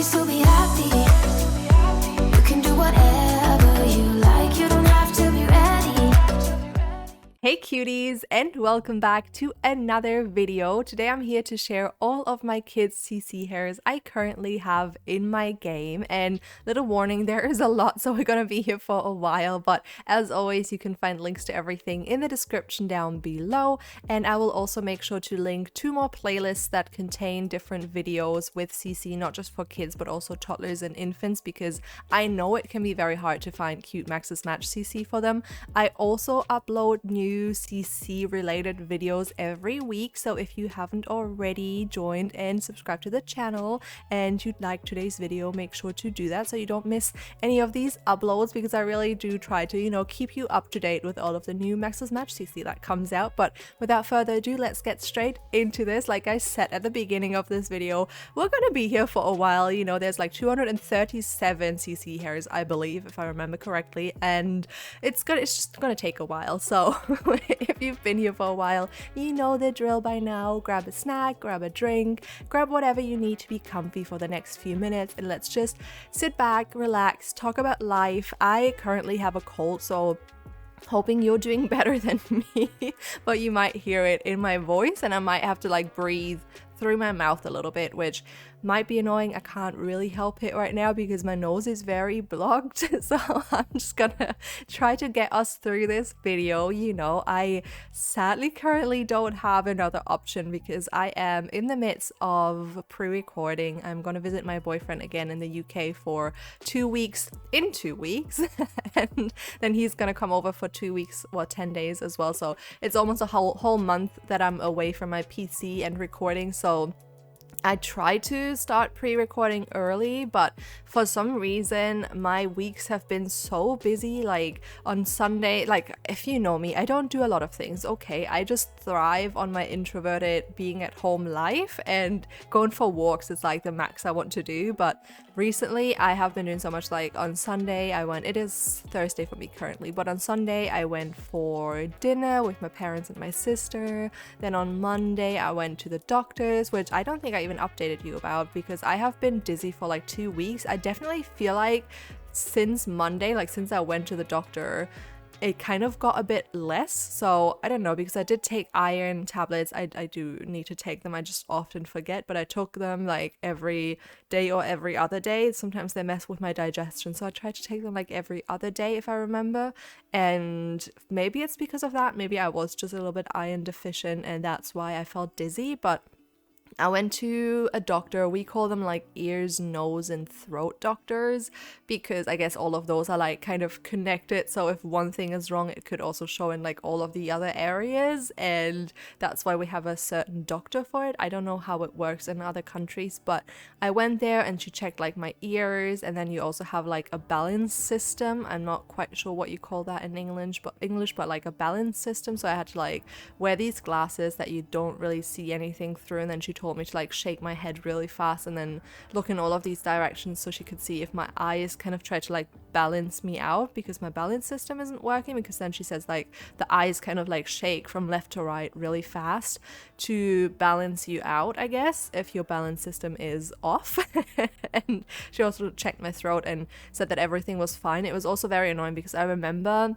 still be happy. You can do whatever you like. You don't have to be ready. Hey cuties, and welcome back to another video. Today I'm here to share all of my kids' CC hairs I currently have in my game, and little warning, there is a lot, so we're gonna be here for a while, but as always you can find links to everything in the description down below, and I will also make sure to link 2 more playlists that contain different videos with CC, not just for kids but also toddlers and infants, because I know it can be very hard to find cute MAXIS match CC for them. I also upload new CC related videos every week, so if you haven't already joined and subscribed to the channel and you'd like today's video, make sure to do that so you don't miss any of these uploads, because I really do try to, you know, keep you up to date with all of the new MAXIS match CC that comes out. But without further ado, let's get straight into this. Like I said at the beginning of this video, we're gonna be here for a while. You know, there's like 237 CC hairs, I believe, if I remember correctly, and it's just gonna take a while. So if you've been here for a while, you know the drill by now. Grab a snack, grab a drink, grab whatever you need to be comfy for the next few minutes, and let's just sit back, relax, talk about life. I currently have a cold, so hoping you're doing better than me, but you might hear it in my voice and I might have to like breathe through my mouth a little bit, which might be annoying. I can't really help it right now because my nose is very blocked, so I'm just gonna try to get us through this video. You know, I sadly currently don't have another option because I am in the midst of pre-recording. I'm gonna visit my boyfriend again in the UK for 2 weeks, in 2 weeks, and then he's gonna come over for 2 weeks, well, 10 days as well, so it's almost a whole month that I'm away from my PC and recording. So I try to start pre-recording early, but for some reason my weeks have been so busy. Like on Sunday, like if you know me, I don't do a lot of things, okay? I just thrive on my introverted being at home life, and going for walks is like the max I want to do. But recently I have been doing so much. Like on Sunday it is Thursday for me currently, but on Sunday I went for dinner with my parents and my sister. Then on Monday I went to the doctor's, which I don't think I even updated you about because I have been dizzy for like 2 weeks. I definitely feel like since Monday, like since I went to the doctor, it kind of got a bit less. So I don't know, because I did take iron tablets. I do need to take them. I just often forget, but I took them like every day or every other day. Sometimes they mess with my digestion, so I try to take them like every other day if I remember. And maybe it's because of that. Maybe I was just a little bit iron deficient and that's why I felt dizzy. But I went to a doctor. We call them like ears, nose, and throat doctors because I guess all of those are like kind of connected. So if one thing is wrong, it could also show in like all of the other areas, and that's why we have a certain doctor for it. I don't know how it works in other countries, but I went there and she checked like my ears, and then you also have like a balance system. I'm not quite sure what you call that in English, but like a balance system. So I had to like wear these glasses that you don't really see anything through, and then she told me to like shake my head really fast and then look in all of these directions so she could see if my eyes kind of try to like balance me out, because my balance system isn't working. Because then she says like the eyes kind of like shake from left to right really fast to balance you out, I guess, if your balance system is off. And she also checked my throat and said that everything was fine. It was also very annoying because I remember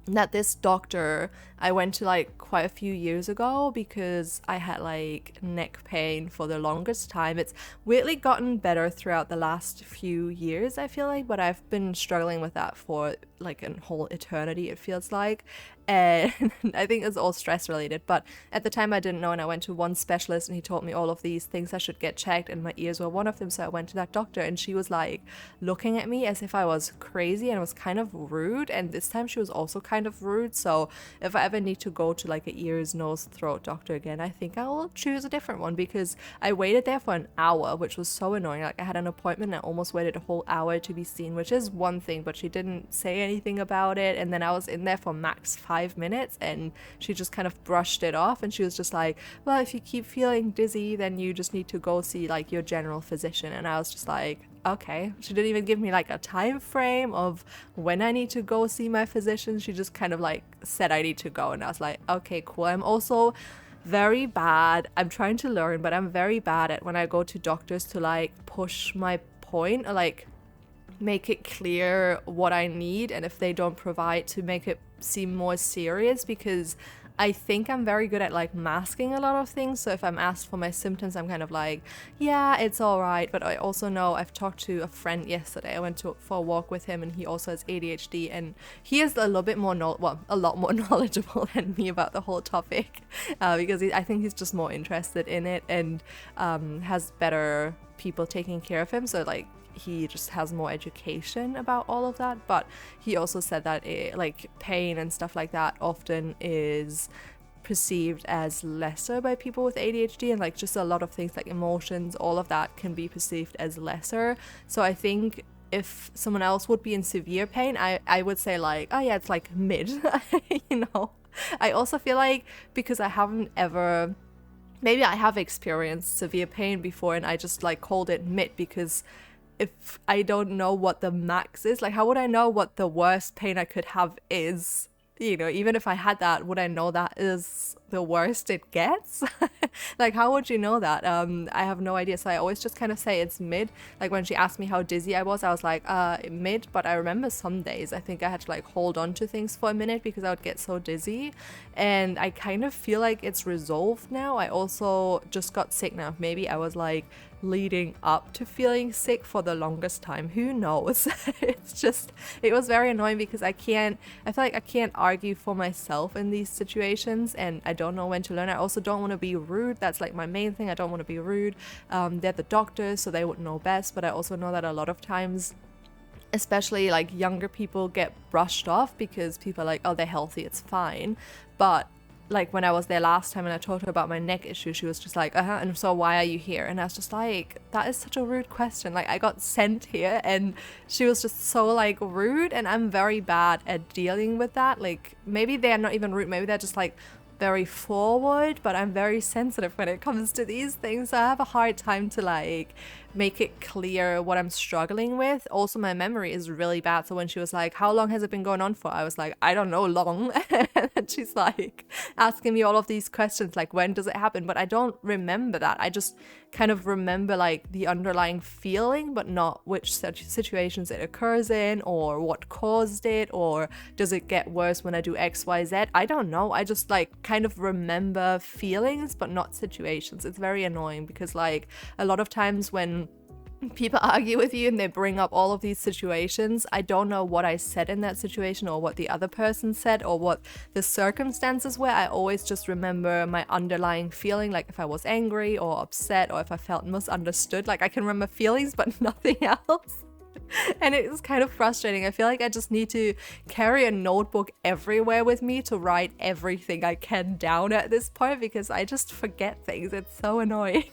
that this doctor I went to like quite a few years ago because I had like neck pain for the longest time. It's weirdly gotten better throughout the last few years, I feel like, but I've been struggling with that for like a whole eternity, it feels like. And I think it's all stress related, but at the time I didn't know, and I went to one specialist and he told me all of these things I should get checked, and my ears were one of them. So I went to that doctor and she was like looking at me as if I was crazy, and it was kind of rude. And this time she was also kind of rude. So if I ever need to go to like a ears, nose, throat doctor again, I think I will choose a different one, because I waited there for an hour, which was so annoying. Like I had an appointment and I almost waited a whole hour to be seen, which is one thing, but she didn't say anything about it. And then I was in there for max 5 minutes and she just kind of brushed it off, and she was just like, well, if you keep feeling dizzy, then you just need to go see like your general physician. And I was just like, okay. She didn't even give me like a time frame of when I need to go see my physician. She just kind of like said I need to go, and I was like, okay, cool. I'm also very bad, I'm trying to learn, but I'm very bad at when I go to doctors to like push my point, or like make it clear what I need, and if they don't provide, to make it seem more serious, because I think I'm very good at like masking a lot of things. So if I'm asked for my symptoms, I'm kind of like, yeah, it's all right. But I also know, I've talked to a friend yesterday. I went for a walk with him, and he also has ADHD, and he is a little bit more, a lot more knowledgeable than me about the whole topic, because I think he's just more interested in it, and has better people taking care of him. So like, he just has more education about all of that. But he also said that like pain and stuff like that often is perceived as lesser by people with ADHD, and like just a lot of things like emotions, all of that can be perceived as lesser. So I think if someone else would be in severe pain, I would say like, oh yeah, it's like mid. You know, I also feel like, because I haven't ever, maybe I have experienced severe pain before, and I just like called it mid, because if I don't know what the max is, like how would I know what the worst pain I could have is? You know, even if I had that, would I know that is the worst it gets? Like, how would you know that? I have no idea. So I always just kind of say it's mid. Like when she asked me how dizzy I was like, mid. But I remember some days I think I had to like hold on to things for a minute because I would get so dizzy. And I kind of feel like it's resolved now. I also just got sick now. Maybe I was like leading up to feeling sick for the longest time. Who knows? It was very annoying, because I feel like I can't argue for myself in these situations, and I don't know when to learn. I also don't want to be rude. That's like my main thing. I don't want to be rude. They're the doctors, so they would know best. But I also know that a lot of times, especially like younger people, get brushed off because people are like, oh, they're healthy, it's fine. But like when I was there last time and I told her about my neck issue, she was just like, and so why are you here? And I was just like, that is such a rude question. Like, I got sent here, and she was just so like rude, and I'm very bad at dealing with that. Like, maybe they're not even rude, maybe they're just like very forward, but I'm very sensitive when it comes to these things. So I have a hard time to like make it clear what I'm struggling with. Also, my memory is really bad. So when she was like, how long has it been going on for? I was like, I don't know, long. And she's like asking me all of these questions, like, when does it happen? But I don't remember that. I just kind of remember like the underlying feeling, but not which situations it occurs in, or what caused it, or does it get worse when I do XYZ? I don't know. I just like kind of remember feelings, but not situations. It's very annoying, because like a lot of times when people argue with you and they bring up all of these situations, I don't know what I said in that situation, or what the other person said, or what the circumstances were. I always just remember my underlying feeling, like if I was angry or upset, or if I felt misunderstood. Like, I can remember feelings but nothing else. And it is kind of frustrating. I feel like I just need to carry a notebook everywhere with me to write everything I can down at this point, because I just forget things. It's so annoying.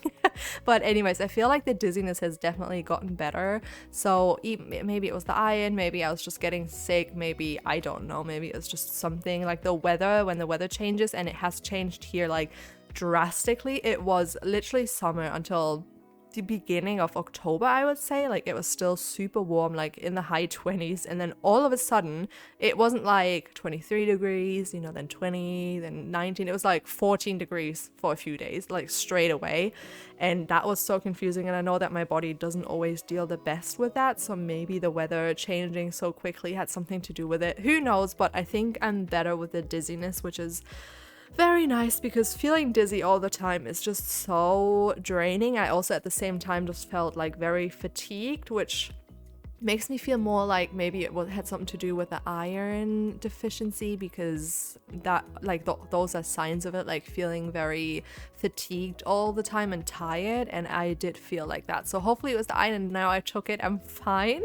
But anyways, I feel like the dizziness has definitely gotten better. So maybe it was the iron, maybe I was just getting sick, maybe, I don't know, maybe it was just something like the weather, when the weather changes, and it has changed here like drastically. It was literally summer until the beginning of October, I would say. Like, it was still super warm, like in the high 20s, and then all of a sudden it wasn't like 23 degrees, you know, then 20, then 19. It was like 14 degrees for a few days, like straight away. And that was so confusing, and I know that my body doesn't always deal the best with that, so maybe the weather changing so quickly had something to do with it. Who knows? But I think I'm better with the dizziness, which is very nice, because feeling dizzy all the time is just so draining. I also at the same time just felt like very fatigued, which makes me feel more like maybe it had something to do with the iron deficiency, because that like those are signs of it, like feeling very fatigued all the time and tired, and I did feel like that. So hopefully it was the iron, and now I took it, I'm fine.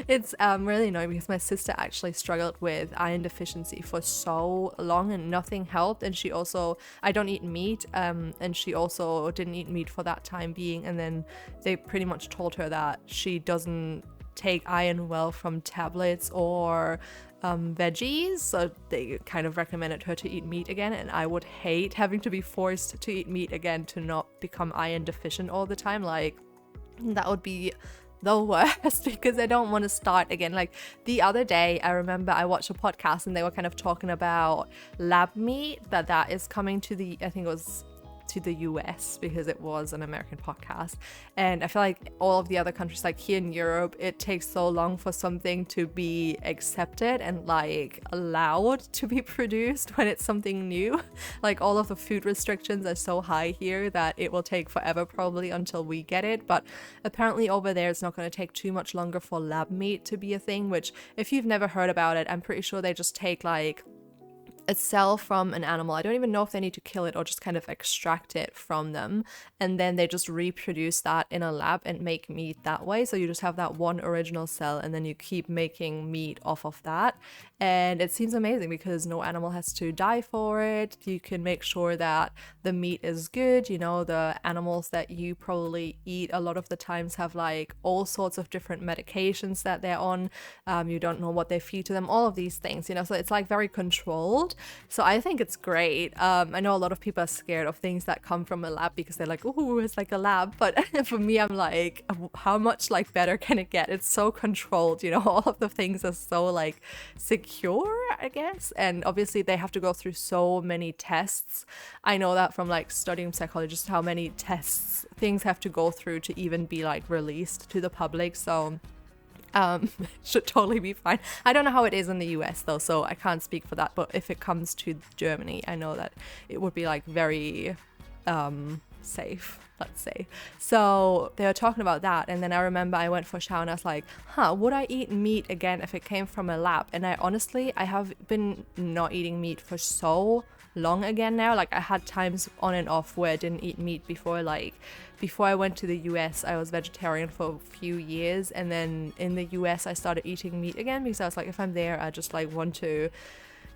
It's really annoying, because my sister actually struggled with iron deficiency for so long and nothing helped. And she also, I don't eat meat, and she also didn't eat meat for that time being, and then they pretty much told her that she doesn't take iron well from tablets or veggies, so they kind of recommended her to eat meat again. And I would hate having to be forced to eat meat again to not become iron deficient all the time. Like, that would be the worst, because I don't want to start again. Like, the other day I remember I watched a podcast and they were kind of talking about lab meat, that is coming to the, I think it was to the US because it was an American podcast. And I feel like all of the other countries, like here in Europe, it takes so long for something to be accepted and like allowed to be produced when it's something new. Like all of the food restrictions are so high here that it will take forever probably until we get it. But apparently over there it's not going to take too much longer for lab meat to be a thing, which if you've never heard about it, I'm pretty sure they just take like a cell from an animal. I don't even know if they need to kill it or just kind of extract it from them, and then they just reproduce that in a lab and make meat that way. So you just have that one original cell and then you keep making meat off of that, and it seems amazing because no animal has to die for it. You can make sure that the meat is good. You know, the animals that you probably eat a lot of the times have like all sorts of different medications that they're on. You don't know what they feed to them, all of these things, you know, so it's like very controlled. So I think it's great. I know a lot of people are scared of things that come from a lab because they're like, oh, it's like a lab. But for me, I'm like, how much like better can it get? It's so controlled, you know, all of the things are so like secure, I guess. And obviously they have to go through so many tests. I know that from like studying psychology, just how many tests things have to go through to even be like released to the public. So should totally be fine. I don't know how it is in the US though, so I can't speak for that, but if it comes to Germany, I know that it would be like very safe, let's say. So they were talking about that, and then I remember I went for a shower and I was like, would I eat meat again if it came from a lab? And I have been not eating meat for so long again now. Like I had times on and off where I didn't eat meat before. Like before I went to the US, I was vegetarian for a few years, and then in the US I started eating meat again because I was like, if I'm there, I just like want to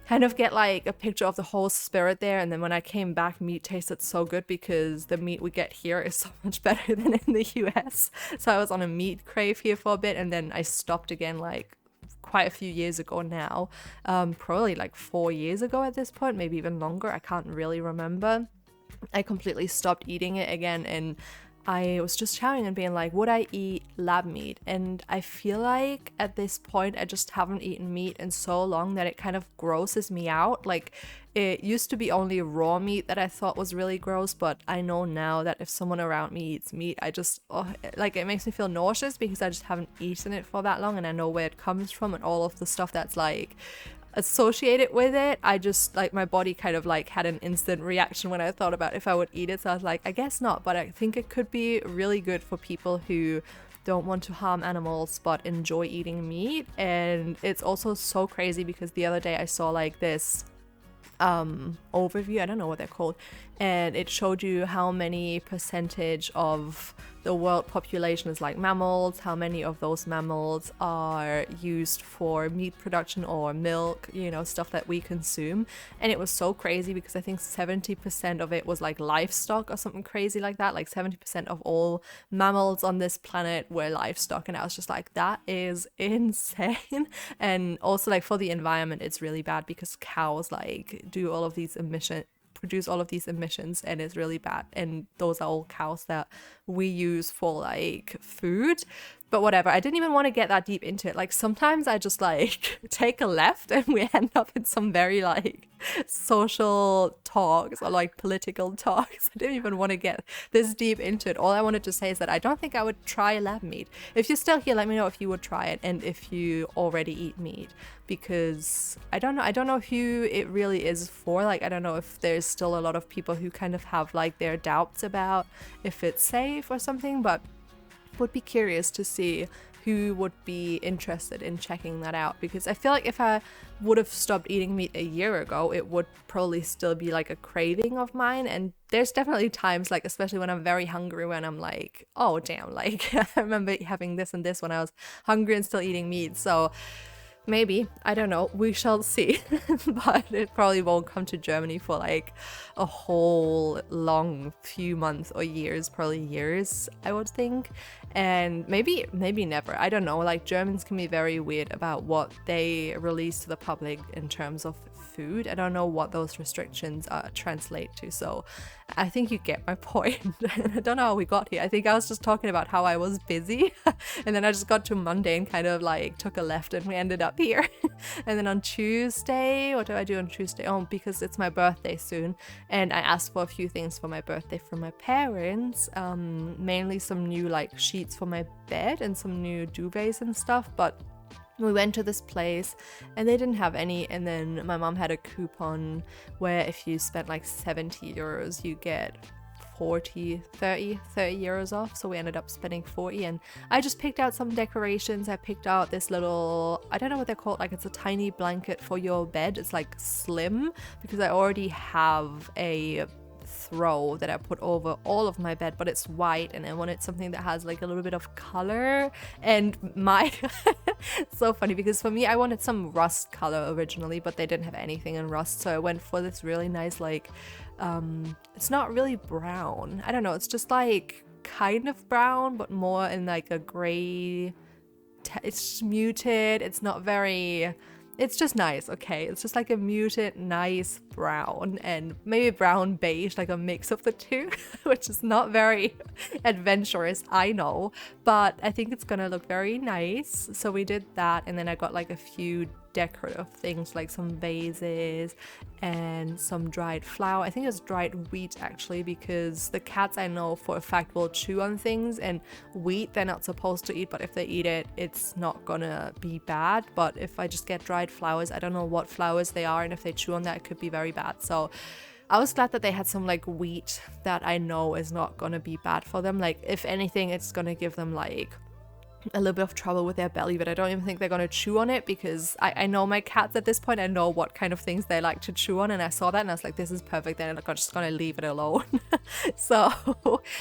kind of get like a picture of the whole spirit there. And then when I came back, meat tasted so good because the meat we get here is so much better than in the US. So I was on a meat crave here for a bit, and then I stopped again like quite a few years ago now, probably like 4 years ago at this point, maybe even longer. I can't really remember. I completely stopped eating it again, and I was just shouting and being like, would I eat lab meat? And I feel like at this point I just haven't eaten meat in so long that it kind of grosses me out. Like it used to be only raw meat that I thought was really gross, but I know now that if someone around me eats meat, I just like it makes me feel nauseous because I just haven't eaten it for that long, and I know where it comes from and all of the stuff that's like associated with it. I just like my body kind of like had an instant reaction when I thought about if I would eat it. So I was like, I guess not, but I think it could be really good for people who don't want to harm animals but enjoy eating meat. And it's also so crazy because the other day I saw like this overview, I don't know what they're called, and it showed you how many percentage of the world population is like mammals, how many of those mammals are used for meat production or milk, you know, stuff that we consume. And it was so crazy because I think 70% of it was like livestock or something crazy like that. Like 70% of all mammals on this planet were livestock, and I was just like, that is insane. And also like for the environment it's really bad because cows like produce all of these emissions, and it's really bad. And those are all cows that we use for like food. But whatever, I didn't even want to get that deep into it. Like sometimes I just like take a left and we end up in some very like social talks or like political talks. I didn't even want to get this deep into it. All I wanted to say is that I don't think I would try lab meat. If you're still here, let me know if you would try it and if you already eat meat, because I don't know who it really is for. Like I don't know if there's still a lot of people who kind of have like their doubts about if it's safe or something, but would be curious to see who would be interested in checking that out, because I feel like if I would have stopped eating meat a year ago, it would probably still be like a craving of mine. And there's definitely times, like especially when I'm very hungry, when I'm like, oh damn, like I remember having this and this when I was hungry and still eating meat. So maybe, I don't know, we shall see. But it probably won't come to Germany for like a whole long few months or years, probably years, I would think. And maybe never, I don't know. Like Germans can be very weird about what they release to the public in terms of food. I don't know what those restrictions translate to, so I think you get my point. I don't know how we got here. I think I was just talking about how I was busy and then I just got to Monday and kind of like took a left and we ended up here. And then on Tuesday, what do I do on Tuesday? Oh, because it's my birthday soon and I asked for a few things for my birthday from my parents, mainly some new like sheets for my bed and some new duvets and stuff, but we went to this place and they didn't have any, and then my mom had a coupon where if you spent like 70 euros you get 30 euros off, so we ended up spending 40, and I just picked out some decorations. I picked out this little, I don't know what they're called, like it's a tiny blanket for your bed. It's like slim because I already have a throw that I put over all of my bed, but it's white and I wanted something that has like a little bit of color. And my it's so funny because for me I wanted some rust color originally, but they didn't have anything in rust, so I went for this really nice like it's not really brown, I don't know, it's just like kind of brown but more in like a gray it's muted, it's not very, it's just nice, okay? It's just like a muted, nice brown and maybe brown beige, like a mix of the two, which is not very adventurous, I know, but I think it's gonna look very nice. So we did that, and then I got like a few decorative things like some vases and some dried flour. I think it was dried wheat actually, because the cats I know for a fact will chew on things, and wheat they're not supposed to eat, but if they eat it it's not gonna be bad. But if I just get dried flowers, I don't know what flowers they are, and if they chew on that it could be very bad. So I was glad that they had some like wheat that I know is not gonna be bad for them. Like if anything it's gonna give them like a little bit of trouble with their belly, but I don't even think they're gonna chew on it because I know my cats at this point. I know what kind of things they like to chew on, and I saw that and I was like, this is perfect, then I'm just gonna leave it alone. So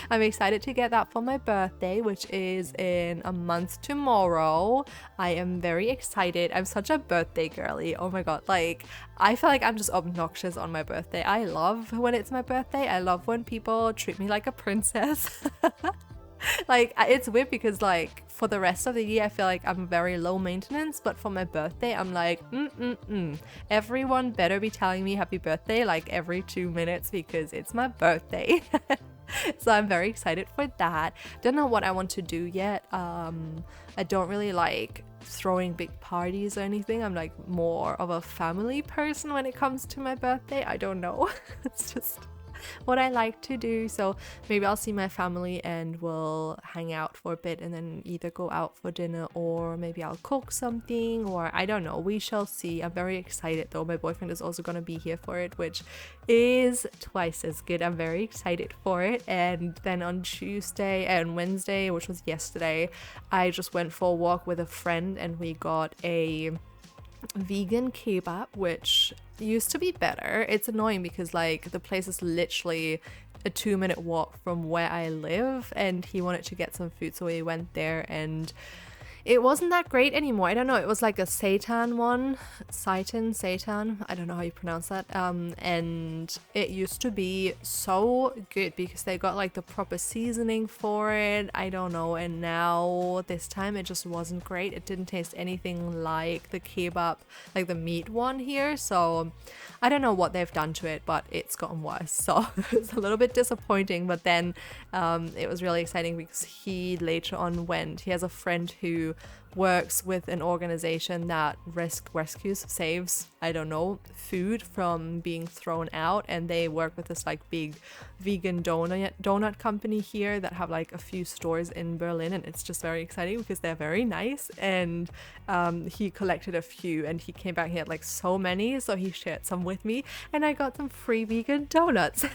I'm excited to get that for my birthday, which is in a month tomorrow. I am very excited. I'm such a birthday girly, oh my god, like I feel like I'm just obnoxious on my birthday. I love when it's my birthday. I love when people treat me like a princess. Like it's weird because like for the rest of the year I feel like I'm very low maintenance, but for my birthday I'm like everyone better be telling me happy birthday like every 2 minutes because it's my birthday. So I'm very excited for that. Don't know what I want to do yet. I don't really like throwing big parties or anything. I'm like more of a family person when it comes to my birthday. I don't know. It's just what I like to do. So maybe I'll see my family and we'll hang out for a bit and then either go out for dinner, or maybe I'll cook something, or I don't know, we shall see. I'm very excited though. My boyfriend is also gonna be here for it, which is twice as good. I'm very excited for it. And then on Tuesday and Wednesday, which was yesterday, I just went for a walk with a friend and we got a vegan kebab, which used to be better. It's annoying because like the place is literally a 2-minute walk from where I live, and he wanted to get some food, so we went there and it wasn't that great anymore. I don't know, it was like a seitan one, seitan, I don't know how you pronounce that, and it used to be so good because they got like the proper seasoning for it, I don't know, and now this time it just wasn't great. It didn't taste anything like the kebab, like the meat one here, so I don't know what they've done to it, but it's gotten worse, so it's a little bit disappointing. But then it was really exciting because he later on went, he has a friend who works with an organization that saves, I don't know, food from being thrown out, and they work with this like big vegan donut company here that have like a few stores in Berlin, and it's just very exciting because they're very nice. And he collected a few and he came back, he had like so many, so he shared some with me and I got some free vegan donuts.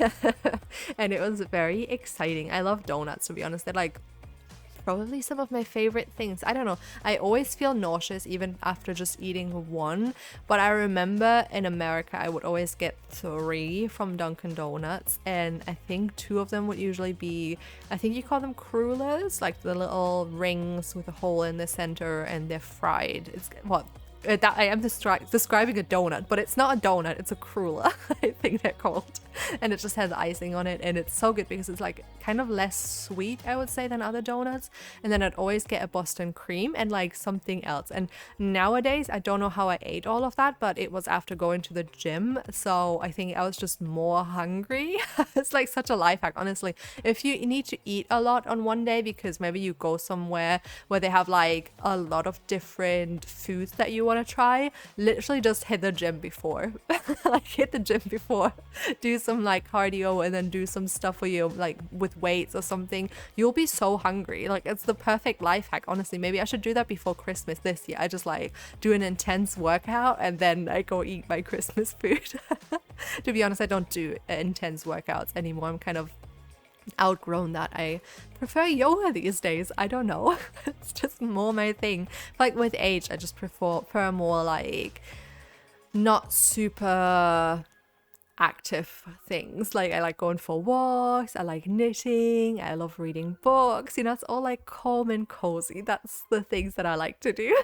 And it was very exciting. I love donuts, to be honest. They're like probably some of my favorite things. I don't know, I always feel nauseous even after just eating one, but I remember in America I would always get 3 from Dunkin' Donuts, and I think 2 of them would usually be, I think you call them crullers, like the little rings with a hole in the center, and they're fried. It's what, that I am describing a donut, but it's not a donut, it's a cruller, I think they're called. And it just has icing on it, and it's so good because it's like kind of less sweet, I would say, than other donuts. And then I'd always get a Boston cream and like something else. And nowadays, I don't know how I ate all of that, but it was after going to the gym. So I think I was just more hungry. It's like such a life hack, honestly. If you need to eat a lot on one day because maybe you go somewhere where they have like a lot of different foods that you want to try, literally just hit the gym before. Like hit the gym before, do some like cardio, and then do some stuff for you like with weights or something. You'll be so hungry. Like it's the perfect life hack, honestly. Maybe I should do that before Christmas this year. I just like do an intense workout and then I go eat my Christmas food. To be honest, I don't do intense workouts anymore. I'm kind of outgrown that. I prefer yoga these days. I don't know. It's just more my thing. Like with age, I just prefer more like not super active things. Like I like going for walks, I like knitting, I love reading books, you know, it's all like calm and cozy. That's the things that I like to do.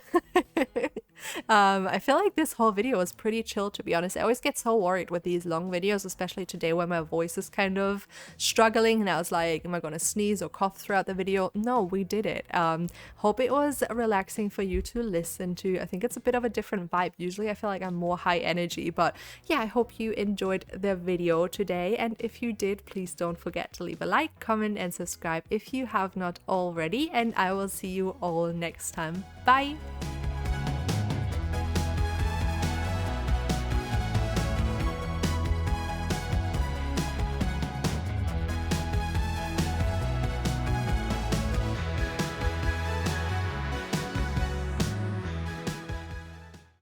I feel like this whole video was pretty chill, to be honest. I always get so worried with these long videos, especially today where my voice is kind of struggling, and I was like, am I gonna sneeze or cough throughout the video? No, we did it. Hope it was relaxing for you to listen to. I think it's a bit of a different vibe. Usually I feel like I'm more high energy, but yeah, I hope you enjoyed the video today, and if you did, please don't forget to leave a like, comment and subscribe if you have not already, and I will see you all next time. Bye!